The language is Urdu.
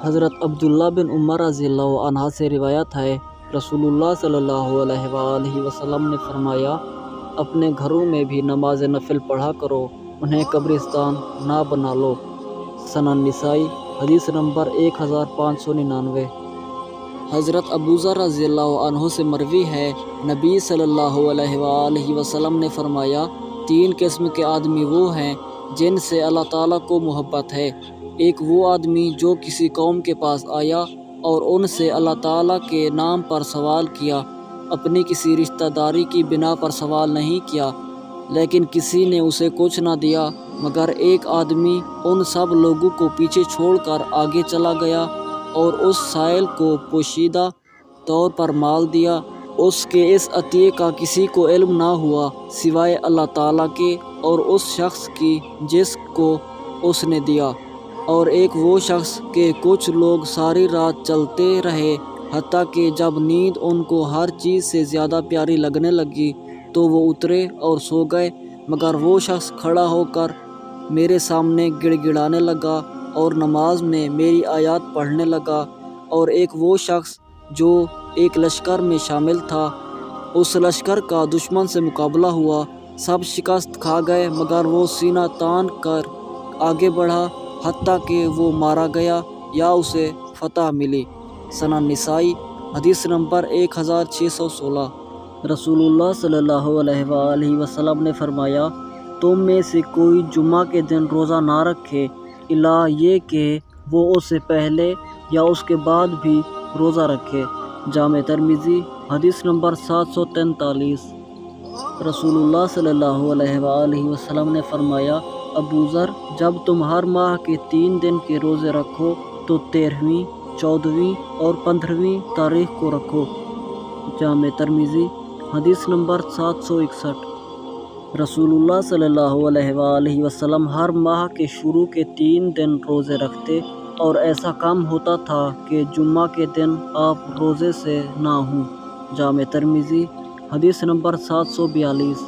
حضرت عبداللہ بن عمر رضی اللہ عنہ سے روایت ہے، رسول اللہ صلی اللہ علیہ وآلہ وسلم نے فرمایا، اپنے گھروں میں بھی نماز نفل پڑھا کرو، انہیں قبرستان نہ بنا لو۔ سنن نسائی حدیث نمبر 1599۔ حضرت ابوذر رضی اللہ عنہ سے مروی ہے، نبی صلی اللہ علیہ وآلہ وسلم نے فرمایا، 3 قسم کے آدمی وہ ہیں جن سے اللہ تعالیٰ کو محبت ہے۔ ایک وہ آدمی جو کسی قوم کے پاس آیا اور ان سے اللہ تعالیٰ کے نام پر سوال کیا، اپنی کسی رشتہ داری کی بنا پر سوال نہیں کیا، لیکن کسی نے اسے کچھ نہ دیا مگر ایک آدمی ان سب لوگوں کو پیچھے چھوڑ کر آگے چلا گیا اور اس سائل کو پوشیدہ طور پر مال دیا۔ اس کے اس عطیے کا کسی کو علم نہ ہوا سوائے اللہ تعالیٰ کے اور اس شخص کی جس کو اس نے دیا۔ اور ایک وہ شخص کہ کچھ لوگ ساری رات چلتے رہے حتیٰ کہ جب نیند ان کو ہر چیز سے زیادہ پیاری لگنے لگی تو وہ اترے اور سو گئے، مگر وہ شخص کھڑا ہو کر میرے سامنے گڑ گڑانے لگا اور نماز میں میری آیات پڑھنے لگا۔ اور ایک وہ شخص جو ایک لشکر میں شامل تھا، اس لشکر کا دشمن سے مقابلہ ہوا، سب شکست کھا گئے مگر وہ سینہ تان کر آگے بڑھا حتیٰ کہ وہ مارا گیا یا اسے فتح ملی۔ سنن نسائی حدیث نمبر 1616۔ رسول اللہ صلی اللہ علیہ وآلہ وسلم نے فرمایا، تم میں سے کوئی جمعہ کے دن روزہ نہ رکھے الا یہ کہ وہ اس سے پہلے یا اس کے بعد بھی روزہ رکھے۔ جامع ترمذی حدیث نمبر 743۔ رسول اللہ صلی اللہ علیہ وآلہ وسلم نے فرمایا، ابوذر، جب تم ہر ماہ کے 3 دن کے روزے رکھو تو 13ویں، 14ویں اور 15ویں تاریخ کو رکھو۔ جامع ترمذی حدیث نمبر 761۔ رسول اللہ صلی اللہ علیہ وآلہ وسلم ہر ماہ کے شروع کے 3 دن روزے رکھتے اور ایسا کم ہوتا تھا کہ جمعہ کے دن آپ روزے سے نہ ہوں۔ جامع ترمذی حدیث نمبر 742۔